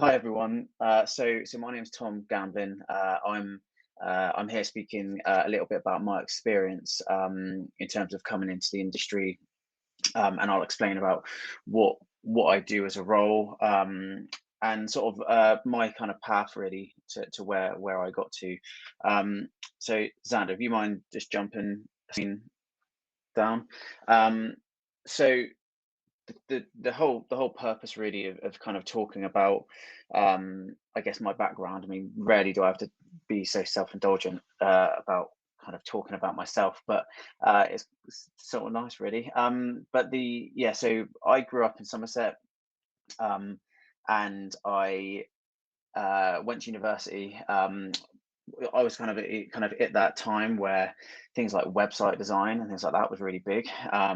Hi everyone. So my name's Tom Gamblin. I'm here speaking a little bit about my experience in terms of coming into the industry, and I'll explain about what I do as a role, and sort of my kind of path really to where I got to. Um, so Xander, if you mind just jumping scene down. Um, so the whole purpose really of kind of talking about I guess my background. I mean, rarely do I have to be so self-indulgent about kind of talking about myself, but it's sort of nice really. But the yeah, so I grew up in Somerset, um and I went to university. I was kind of at that time where things like website design and things like that was really big. I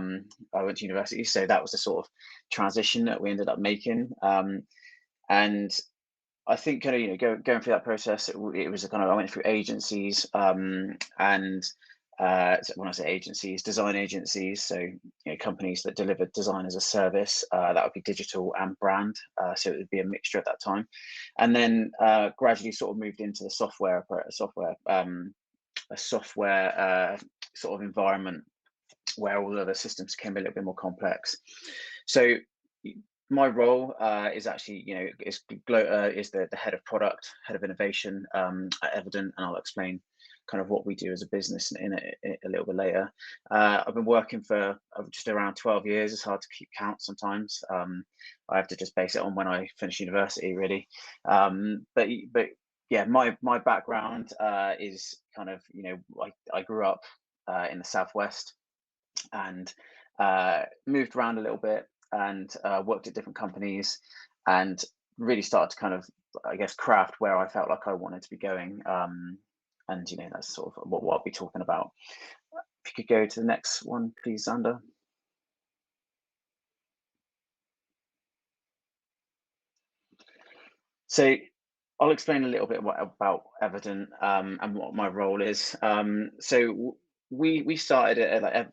went to university, so that was the sort of transition that we ended up making. And I think kind of going through that process, it was a kind of I went through agencies, and so when I say agencies, design agencies, so companies that delivered design as a service. That would be digital and brand, so it would be a mixture at that time, and then gradually sort of moved into the a software sort of environment where all of the systems became a little bit more complex. So my role is actually, is the head of product, head of innovation at Evident, and I'll explain kind of what we do as a business in a little bit later. I've been working for just around 12 years. It's hard to keep count sometimes. I have to just base it on when I finished university, really. But yeah, my background is kind of, I grew up in the Southwest, and moved around a little bit, and worked at different companies, and really started to kind of, I guess, craft where I felt like I wanted to be going. And that's sort of what I'll be talking about. If you could go to the next one, please, Xander. So I'll explain a little bit about Evident, and what my role is. We started it.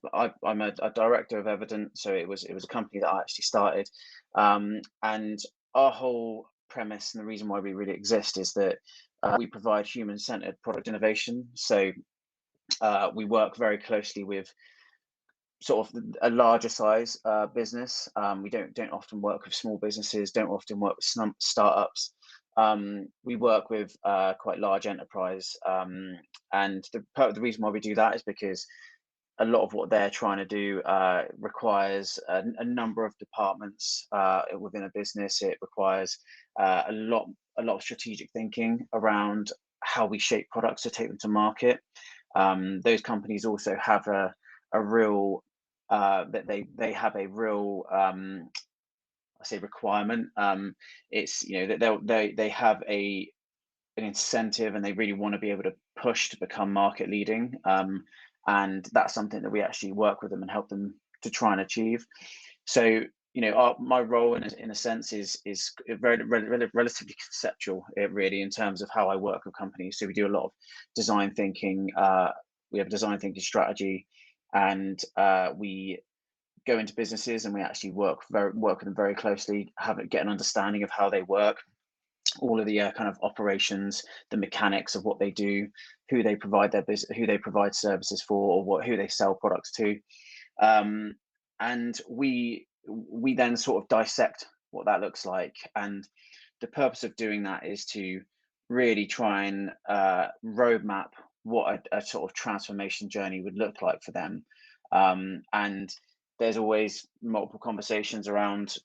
I'm a director of Evident, so it was a company that I actually started, and our whole premise and the reason why we really exist is that we provide human-centered product innovation. So we work very closely with sort of a larger size business. We don't often work with small businesses, don't often work with some startups. We work with quite large enterprise, and the reason why we do that is because a lot of what they're trying to do requires a number of departments within a business. It requires a lot of strategic thinking around how we shape products to take them to market. Those companies also have a real that they have a real I say requirement. It's that they have an incentive, and they really want to be able to push to become market leading. And that's something that we actually work with them and help them to try and achieve. So my role in a sense is relatively conceptual, really, in terms of how I work with companies. So we do a lot of design thinking. We have a design thinking strategy, and we go into businesses and we actually work with them very closely, get an understanding of how they work, all of the kind of operations, the mechanics of what they do, who they provide their business, who they provide services for, or who they sell products to, and we then sort of dissect what that looks like. And the purpose of doing that is to really try and roadmap what a sort of transformation journey would look like for them. And there's always multiple conversations around,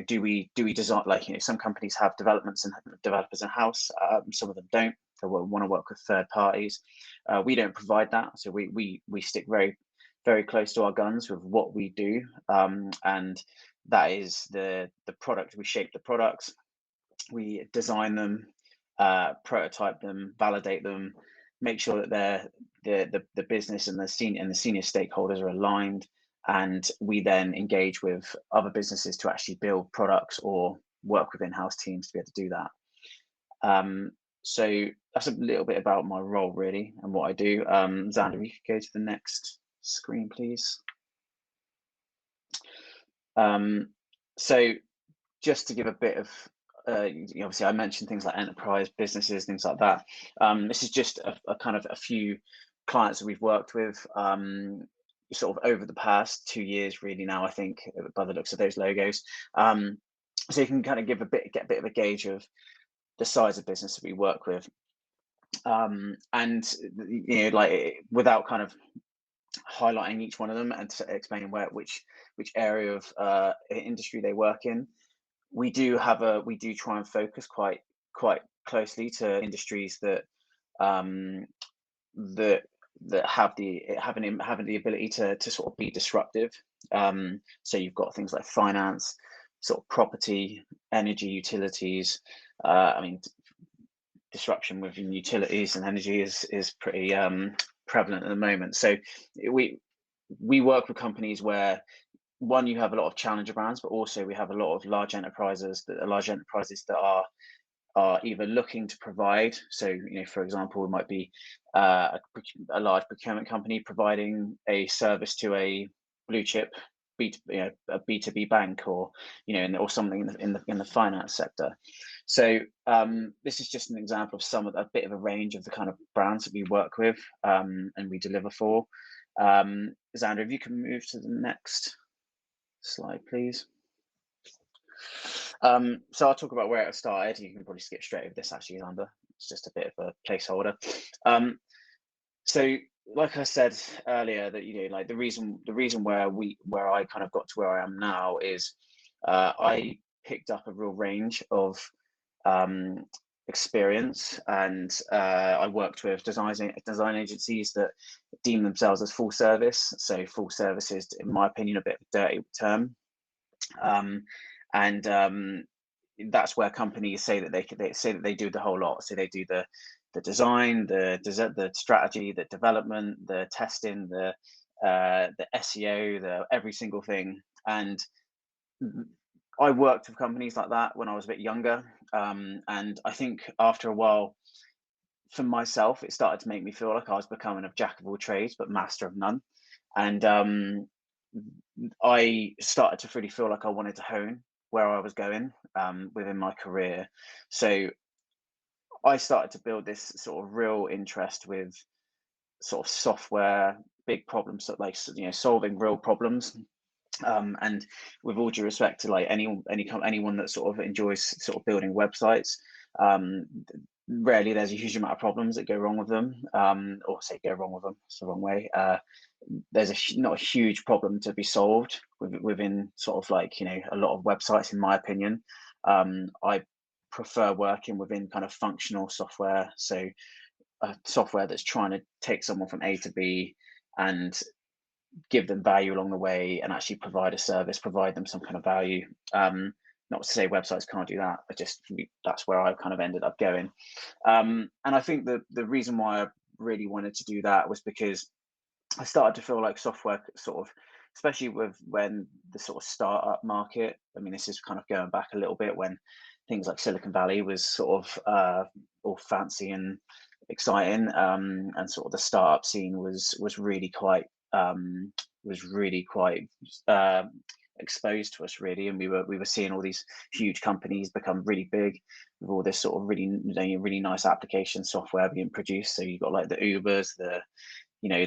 do we design, like, some companies have developers in house, some of them don't. They want to work with third parties. We don't provide that, so we stick very close to our guns with what we do, and that is the product. We shape the products, we design them, prototype them, validate them, make sure that the business and the senior stakeholders are aligned, and we then engage with other businesses to actually build products or work with in-house teams to be able to do that. So that's a little bit about my role, really, and what I do. Xander, you could go to the next screen, please. So just to give a bit of obviously I mentioned things like enterprise businesses, things like that. This is just a kind of a few clients that we've worked with sort of over the past 2 years, really now, I think, by the looks of those logos. So you can kind of get a bit of a gauge of the size of business that we work with. And like without kind of highlighting each one of them and explaining which area of industry they work in, we do try and focus quite closely to industries that um, that having the ability to sort of be disruptive. So you've got things like finance, sort of property, energy, utilities. I mean, disruption within utilities and energy is pretty prevalent at the moment. So we work with companies where, one, you have a lot of challenger brands, but also we have a lot of large enterprises that are either looking to provide. So, for example, it might be a large procurement company providing a service to a blue chip a B2B bank, or or something in the finance sector. So this is just an example of a bit of a range of the kind of brands that we work with and we deliver for. Xander, if you can move to the next slide, please. So I'll talk about where it started. You can probably skip straight over this, actually, Xander. It's just a bit of a placeholder. So like I said earlier, that like the reason where I kind of got to where I am now is I picked up a real range of experience, and I worked with design agencies that deem themselves as full service. So full service is, in my opinion, a bit of a dirty term. And that's where companies say that they do the whole lot. So they do the design, the strategy, the development, the testing, the SEO, the every single thing. And I worked with companies like that when I was a bit younger, and I think after a while, for myself, it started to make me feel like I was becoming a jack of all trades but master of none. And I started to really feel like I wanted to hone where I was going within my career. So I started to build this sort of real interest with sort of software, big problems, so like solving real problems. And with all due respect to like anyone that sort of enjoys sort of building websites, rarely there's a huge amount of problems that go wrong with them, or say go wrong with them. It's the wrong way. There's not a huge problem to be solved within sort of like a lot of websites, in my opinion. I prefer working within kind of functional software, so software that's trying to take someone from A to B and give them value along the way, and actually provide a service, provide them some kind of value. Not to say websites can't do that, but that's where I kind of ended up going. And I think the reason why I really wanted to do that was because I started to feel like software sort of, especially when the sort of startup market, I mean, this is kind of going back a little bit when things like Silicon Valley was sort of all fancy and exciting, and sort of the startup scene was really quite exposed to us, really. And we were seeing all these huge companies become really big with all this sort of really nice application software being produced. So you've got like the Ubers, you've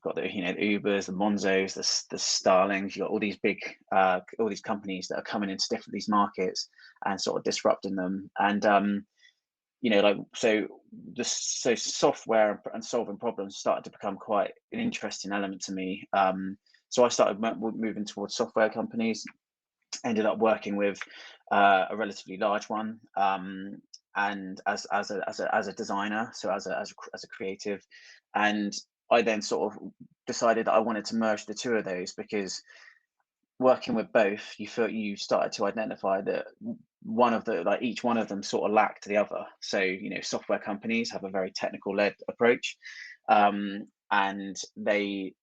got the Ubers, the Monzos, the Starlings. You've got all these big all these companies that are coming into these markets and sort of disrupting them. And so software and solving problems started to become quite an interesting element to me. So I started moving towards software companies, ended up working with a relatively large one, and as a designer, so as a creative. And I then sort of decided that I wanted to merge the two of those, because working with both, you started to identify that each one of them sort of lacked the other. So software companies have a very technical led approach, and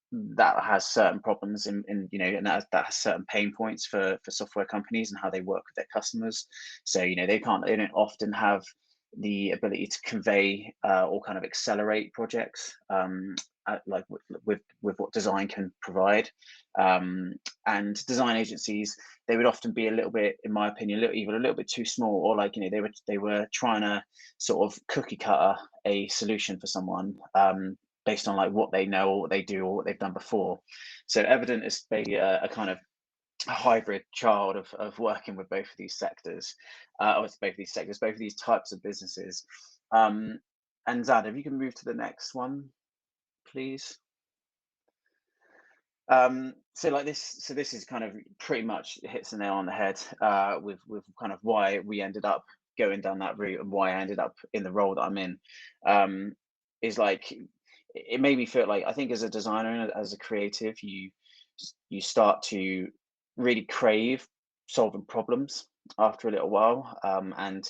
that has certain problems and that has certain pain points for software companies and how they work with their customers. So they don't often have the ability to convey or kind of accelerate projects like with what design can provide. and design agencies, they would often be a little bit, in my opinion, even a little bit too small, or like, they were trying to sort of cookie cutter a solution for someone, based on like what they know or what they do or what they've done before. So Evident is basically a kind of a hybrid child of working with both of these sectors, or both of these sectors, both of these types of businesses. And Zad, if you can move to the next one, please. So like this, so this is kind of pretty much hits the nail on the head, with kind of why we ended up going down that route and why I ended up in the role that I'm in. Is like it made me feel like, I think as a designer and as a creative, you start to really crave solving problems after a little while. And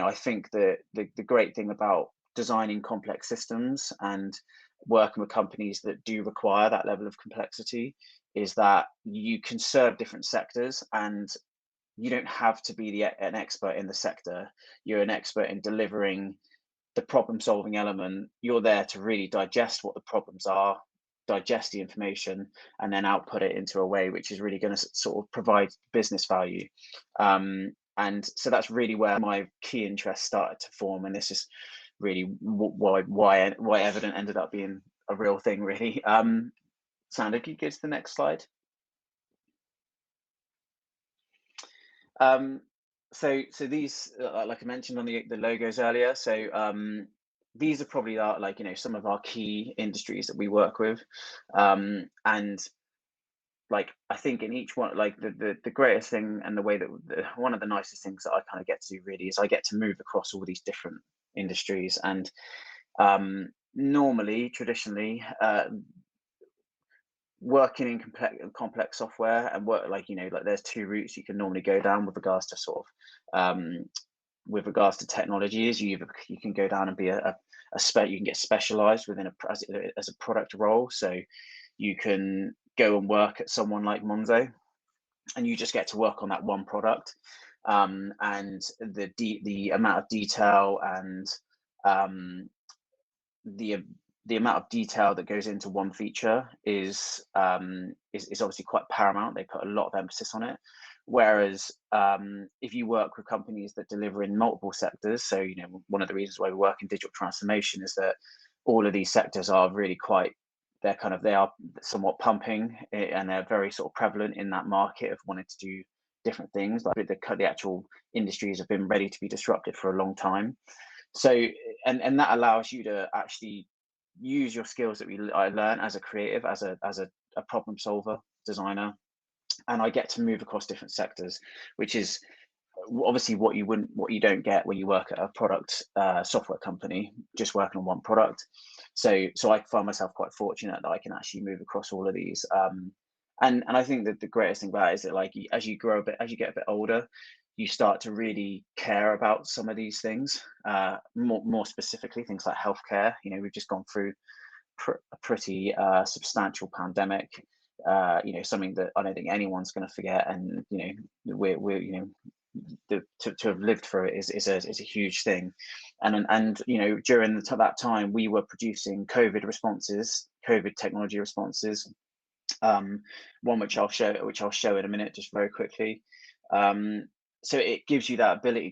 I think that the great thing about designing complex systems and working with companies that do require that level of complexity is that you can serve different sectors, and you don't have to be an expert in the sector. You're an expert in delivering the problem solving element. You're there to really digest what the problems are, digest the information, and then output it into a way which is really going to sort of provide business value. And so that's really where my key interest started to form, and this is really why Evident ended up being a real thing, really. Sandra, can you go to the next slide? So these, like I mentioned on the logos earlier, so these are probably like some of our key industries that we work with, and like I think in each one, like the greatest thing, and the way that one of the nicest things that I kind of get to do really is I get to move across all these different industries. And normally, traditionally, working in complex software and work, like like there's two routes you can normally go down with regards to sort of with regards to technologies. You can go down and be you can get specialized within as a product role. So you can go and work at someone like Monzo, and you just get to work on that one product, and the amount of detail and the the amount of detail that goes into one feature is obviously quite paramount. They put a lot of emphasis on it. Whereas if you work with companies that deliver in multiple sectors, so one of the reasons why we work in digital transformation is that all of these sectors are really quite, they are somewhat pumping, and they're very sort of prevalent in that market of wanting to do different things. Like the actual industries have been ready to be disrupted for a long time. So and that allows you to actually use your skills that I learned as a creative, as a problem solver, designer, and I get to move across different sectors, which is obviously what you don't get when you work at a product software company just working on one product. So I find myself quite fortunate that I can actually move across all of these. And I think that the greatest thing about it is that, like, as you grow a bit, as you get a bit older, you start to really care about some of these things, more specifically things like healthcare. We've just gone through a pretty substantial pandemic, something that I don't think anyone's going to forget. And we're to have lived through it is a huge thing. And during that time, we were producing COVID technology responses. One which I'll show in a minute, just very quickly. So it gives you that ability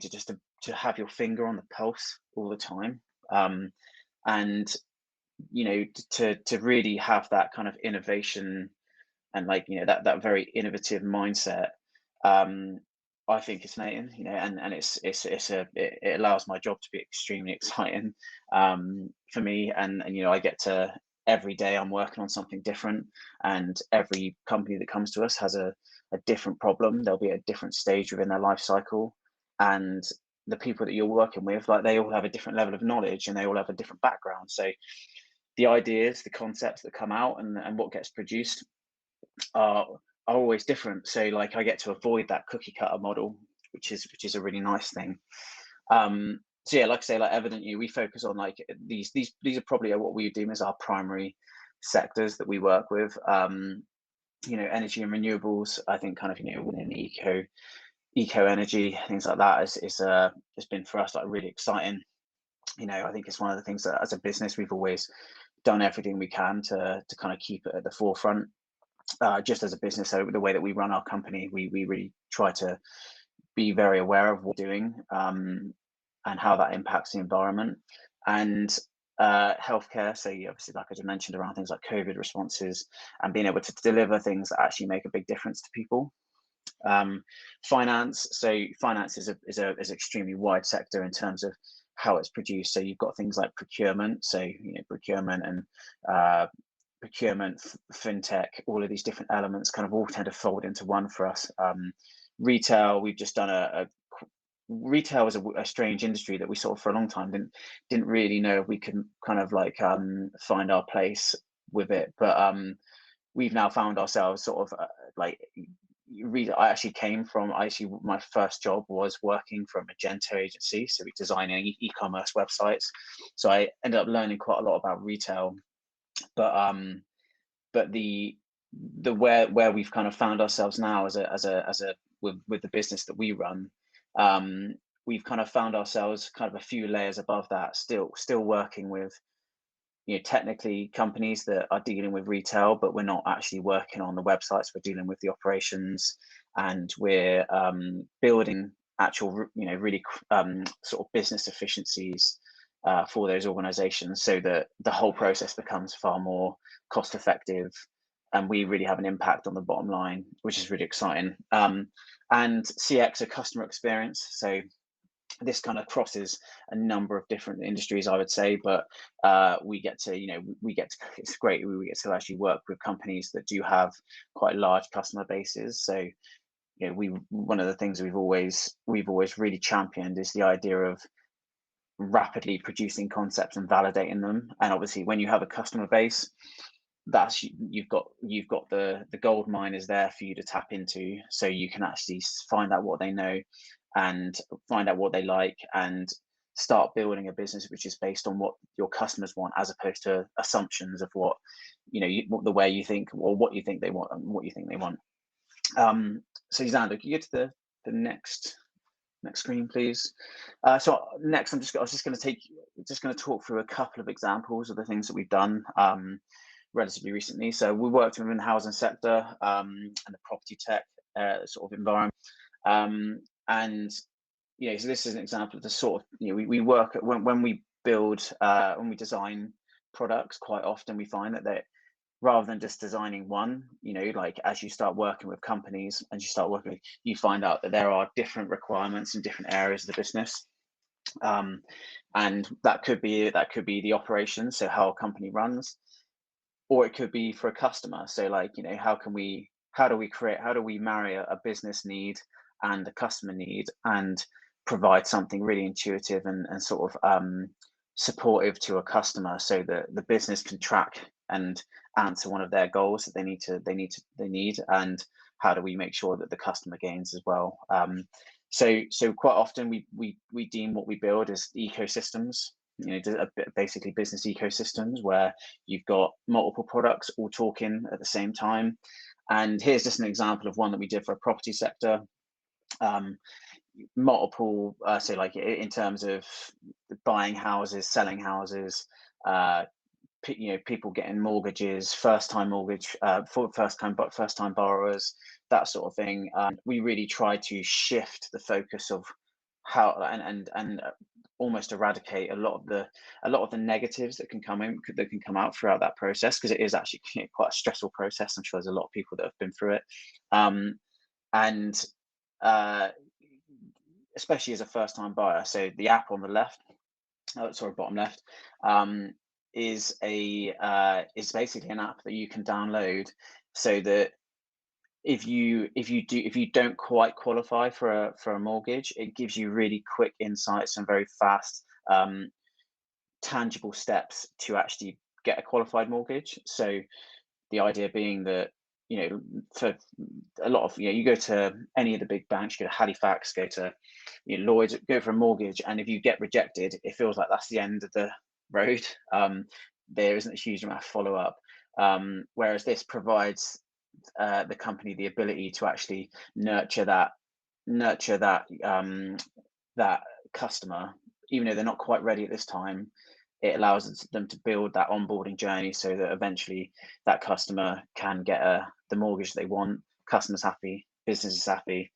to have your finger on the pulse all the time, and to really have that kind of innovation, and like that very innovative mindset. I think it's fascinating, and it allows my job to be extremely exciting, for me. And I get to, every day I'm working on something different, and every company that comes to us has a different problem. They'll be at a different stage within their life cycle, and the people that you're working with, like, they all have a different level of knowledge, and they all have a different background. So the ideas, the concepts that come out, and what gets produced are always different. So like I get to avoid that cookie cutter model, which is a really nice thing. So yeah, like I say, like Evident, we focus on like these are probably what we deem as our primary sectors that we work with. Energy and renewables, I think, kind of within eco energy, things like that has been for us like really exciting. I think it's one of the things that as a business we've always done everything we can to kind of keep it at the forefront. just as a business. So the way that we run our company, we really try to be very aware of what we're doing, and how that impacts the environment. And healthcare, so obviously, like I just mentioned, around things like COVID responses and being able to deliver things that actually make a big difference to people. um, Finance, so finance is an extremely wide sector in terms of how it's produced. So you've got things like procurement, so procurement and uh, procurement, fintech, all of these different elements kind of all tend to fold into one for us. Retail, we've just done a retail is a strange industry that we sort of for a long time didn't really know if we could kind of like find our place with it, but we've now found ourselves sort of like I actually came from, my first job was working for a Magento agency, so we designing e-commerce websites. So I ended up learning quite a lot about retail, but the where we've kind of found ourselves now as a with the business that we run, um, we've kind of found ourselves kind of a few layers above that, still working with technically companies that are dealing with retail, but we're not actually working on the websites. We're dealing with the operations, and we're building actual, really sort of business efficiencies for those organizations, so that the whole process becomes far more cost effective, and we really have an impact on the bottom line, which is really exciting. And CX, a customer experience. So this kind of crosses a number of different industries, I would say, but we get to, it's great. We get to actually work with companies that do have quite large customer bases. So, we one of the things we've always really championed is the idea of rapidly producing concepts and validating them. And obviously, when you have a customer base, that's you've got the gold mine is there for you to tap into, so you can actually find out what they know and find out what they like, and start building a business which is based on what your customers want, as opposed to assumptions of what the way you think, or what you think they want and what you think they want. So Xander, can you get to the next screen, please? So next, I was just going to talk through a couple of examples of the things that we've done relatively recently. So we worked within the housing sector and the property tech sort of environment, and so this is an example of the sort of we work at when we build when we design products. Quite often we find that rather than just designing one, like as you start working with companies and you find out that there are different requirements in different areas of the business. And that could be the operations, so how a company runs, or it could be for a customer. So like, how do we marry a business need and a customer need, and provide something really intuitive and sort of supportive to a customer, so that the business can track and answer one of their goals that they need, and how do we make sure that the customer gains as well. So quite often we deem what we build as ecosystems, basically business ecosystems, where you've got multiple products all talking at the same time. And here's just an example of one that we did for a property sector. Multiple, so like in terms of buying houses, selling houses, people getting mortgages, first time mortgage, for first time borrowers, that sort of thing. We really try to shift the focus of how and almost eradicate a lot of the negatives that can come out throughout that process, because it is actually quite a stressful process. I'm sure there's a lot of people that have been through it, and especially as a first time buyer. So the app on the left, bottom left, is basically an app that you can download, so that if you don't quite qualify for a mortgage, it gives you really quick insights and very fast, tangible steps to actually get a qualified mortgage. So the idea being that, for a lot of, you go to any of the big banks, go to Halifax, go to Lloyd's, go for a mortgage, and if you get rejected, it feels like that's the end of the road. There isn't a huge amount of follow up, whereas this provides the company the ability to actually nurture that customer, even though they're not quite ready at this time. it allows them to build that onboarding journey so that eventually that customer can get the mortgage they want. Customers happy, business is happy,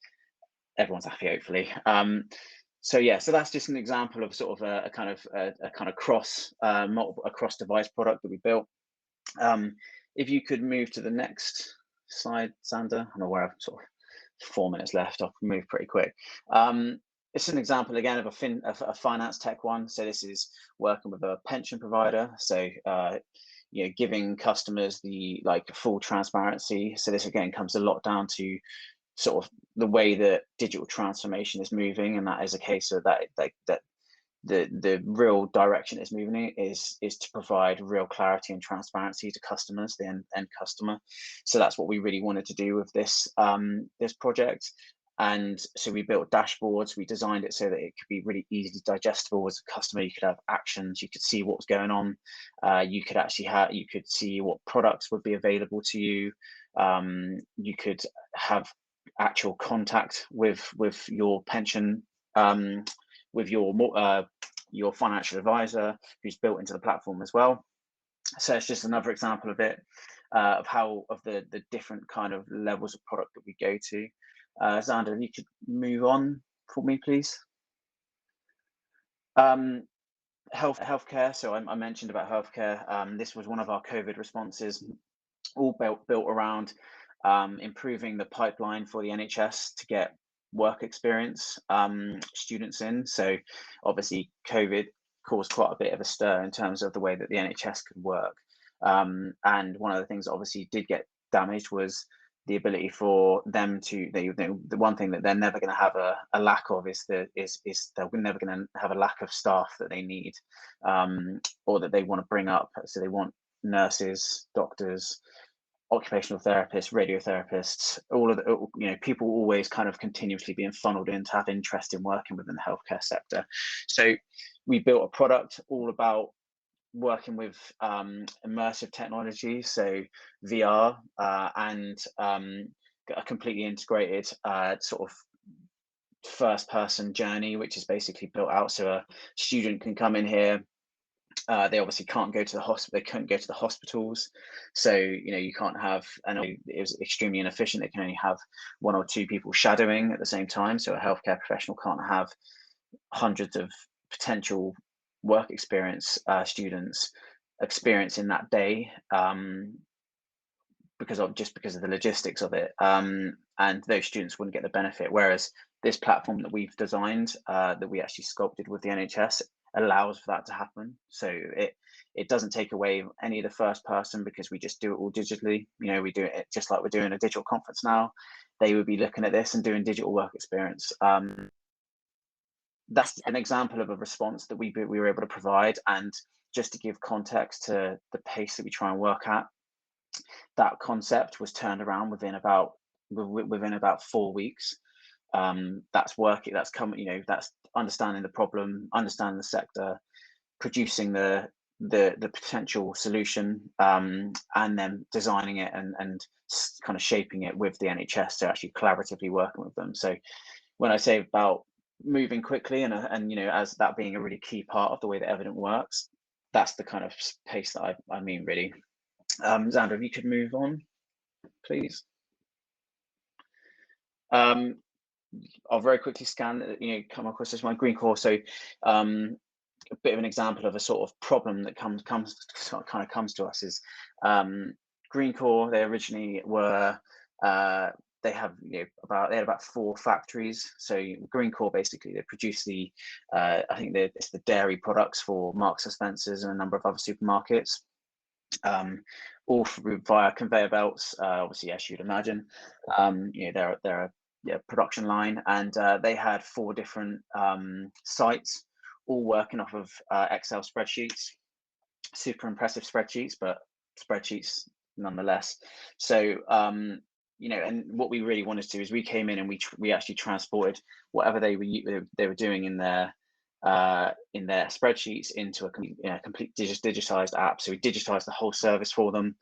everyone's happy, hopefully. So yeah, so that's just an example of sort of a kind of cross multiple across device product that we built. If you could move to the next slide, Xander. I'm aware I've sort of 4 minutes left. I'll move pretty quick. It's an example again of a finance tech one. So this is working with a pension provider. So giving customers the full transparency. So this again comes a lot down to sort of the way that digital transformation is moving, and that is a case of that the real direction it's moving in is to provide real clarity and transparency to customers, the end customer. So that's what we really wanted to do with this this project. And so we built dashboards. We designed it so that it could be really easily digestible as a customer. You could have actions. You could see what's going on. You could actually you could see what products would be available to you. You could have actual contact with your pension, with your financial advisor, who's built into the platform as well. So it's just another example of it, of the different kind of levels of product that we go to. Xander, if you could move on for me, please. Healthcare. So I mentioned about healthcare. This was one of our COVID responses, all built around improving the pipeline for the NHS to get work experience students in. So obviously COVID caused quite a bit of a stir in terms of the way that the NHS could work. And one of the things that obviously did get damaged was the ability for them to, the one thing that they're never going to have a lack of is they're never going to have a lack of staff that they need, or that they want to bring up. So they want nurses, doctors, occupational therapists, radiotherapists, all of the, people always kind of continuously being funneled in to have interest in working within the healthcare sector. So we built a product all about working with immersive technology, so VR, and a completely integrated sort of first person journey, which is basically built out so a student can come in here. They obviously can't go to the hospital. They couldn't go to the hospitals, so you can't have. And it was extremely inefficient. They can only have 1 or 2 people shadowing at the same time. So a healthcare professional can't have hundreds of potential work experience students experiencing that day, because of the logistics of it. And those students wouldn't get the benefit. Whereas this platform that we've designed, that we actually sculpted with the NHS, allows for that to happen. So it doesn't take away any of the first person, because we just do it all digitally. We do it just like we're doing a digital conference now. They would be looking at this and doing digital work experience. That's an example of a response that we were able to provide. And just to give context to the pace that we try and work at, that concept was turned around within about 4 weeks. That's working. That's coming. That's understanding the problem, understanding the sector, producing the potential solution, and then designing it and kind of shaping it with the NHS. So actually collaboratively working with them. So when I say about moving quickly and as that being a really key part of the way that Evident works, that's the kind of pace that I mean, really. Xander, if you could move on, please. I'll very quickly scan, come across this one, Green Core. So a bit of an example of a sort of problem that comes to us is Green Core. They originally were they had about 4 factories. So Green Core, basically, they produce I think it's the dairy products for Marks and Spencer's and a number of other supermarkets, all via conveyor belts. Obviously, as you'd imagine, they're a production line, and they had 4 different sites, all working off of Excel spreadsheets. Super impressive spreadsheets, but spreadsheets nonetheless. So and what we really wanted to do is we came in and we actually transported whatever they were doing in their spreadsheets into a complete digitized app. So we digitized the whole service for them.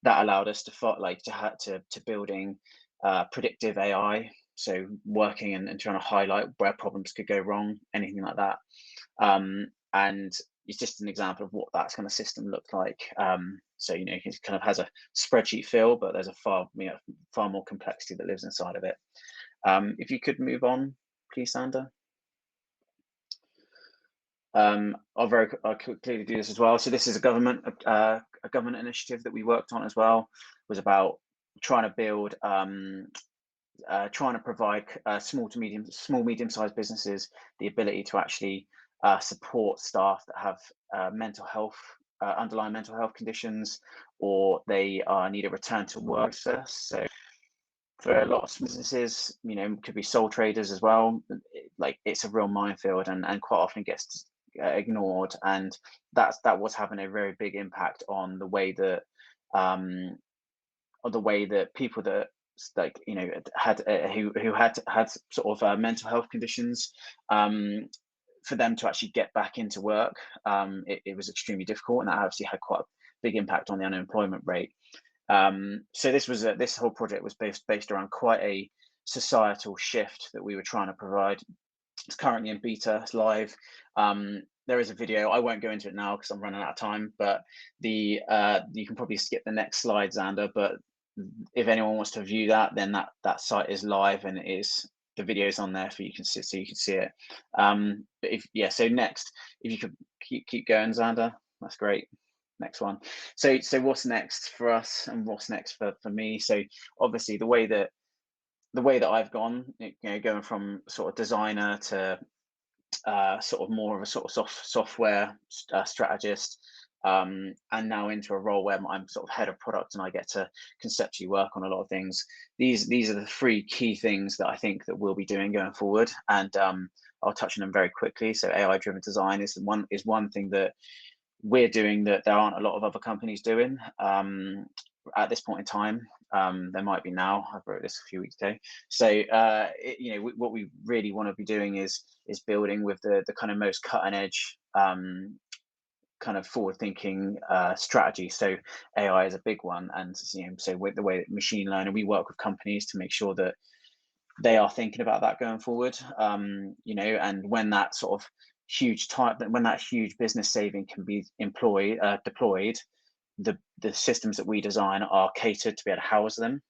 That allowed us to building predictive AI. So working and trying to highlight where problems could go wrong, anything like that. And it's just an example of what that kind of system looked like. So it kind of has a spreadsheet feel, but there's a far more complexity that lives inside of it. If you could move on, please, Sander. I'll quickly do this as well. So this is a government initiative that we worked on as well. It was about trying to build, trying to provide small medium-sized businesses the ability to actually support staff that have mental health, underlying mental health conditions, or they need a return to work process. So for a lot of businesses, could be sole traders as well. It's a real minefield, and quite often gets ignored, and that was having a very big impact on the way that people that had who had sort of mental health conditions, for them to actually get back into work, it was extremely difficult, and that obviously had quite a big impact on the unemployment rate. So this whole project was based around quite a societal shift that we were trying to provide. It's currently in beta, it's live. There is a video. I won't go into it now because I'm running out of time, but you can probably skip the next slide, Xander, but if anyone wants to view that, then that site is live, and the video's on there for you can see, so you can see it. But so next, if you could keep going, Xander, that's great. Next one. So what's next for us, and what's next for me? So obviously the way that I've gone, going from sort of designer to sort of more of a sort of software strategist, and now into a role where I'm sort of head of product, and I get to conceptually work on a lot of things. These are the three key things that I think that we'll be doing going forward, and I'll touch on them very quickly. So AI driven design is one thing that we're doing that there aren't a lot of other companies doing at this point in time. There might be now. I wrote this a few weeks ago. So what we really want to be doing is building with the kind of most cutting edge kind of forward thinking strategy. So AI is a big one, and so with the way that machine learning, we work with companies to make sure that they are thinking about that going forward. And when that sort of when that huge business saving can be deployed, the systems that we design are catered to be able to house them.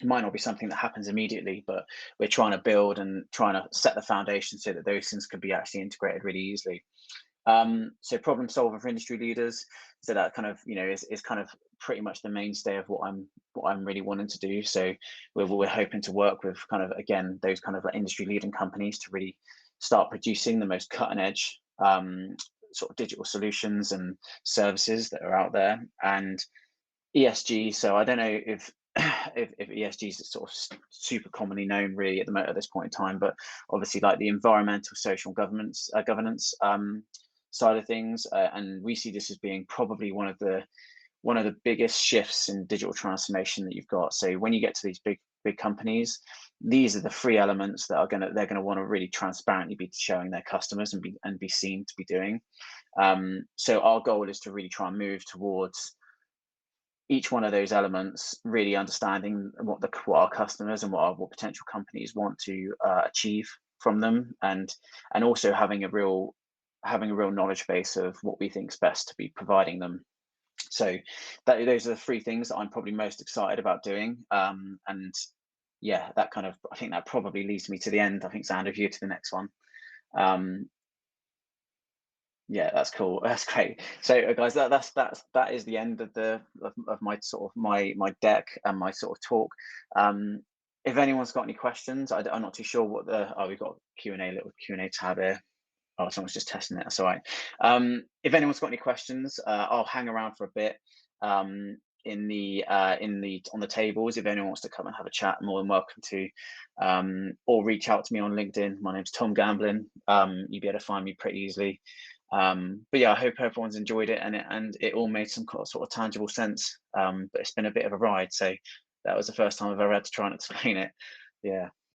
It might not be something that happens immediately, but we're trying to build and trying to set the foundation so that those things can be actually integrated really easily. So problem solver for industry leaders. So that kind of is kind of pretty much the mainstay of what I'm really wanting to do. So we're hoping to work with kind of, again, those kind of like industry leading companies to really start producing the most cutting edge sort of digital solutions and services that are out there. And ESG. So I don't know if ESG is sort of super commonly known really at this point in time, but obviously like the environmental, social governance side of things, and we see this as being probably one of the biggest shifts in digital transformation that you've got. So when you get to these big companies, these are the three elements that they're gonna want to really transparently be showing their customers and be seen to be doing. So our goal is to really try and move towards each one of those elements, really understanding what our customers and what potential companies want to achieve from them, and also having a real knowledge base of what we think is best to be providing them. So those are the three things that I'm probably most excited about doing. And yeah, I think that probably leads me to the end. I think, Xander, if you to the next one. Yeah, that's cool. That's great. So guys, that is the end of my sort of my deck and my sort of talk. If anyone's got any questions, I'm not too sure what we've got little Q&A tab here. Oh, someone's just testing it. That's all right. If anyone's got any questions, I'll hang around for a bit on the tables. If anyone wants to come and have a chat, I'm more than welcome to, or reach out to me on LinkedIn. My name's Tom Gamblin. You'll be able to find me pretty easily. But yeah, I hope everyone's enjoyed it, and it all made some sort of tangible sense. But it's been a bit of a ride, so that was the first time I've ever had to try and explain it. Yeah.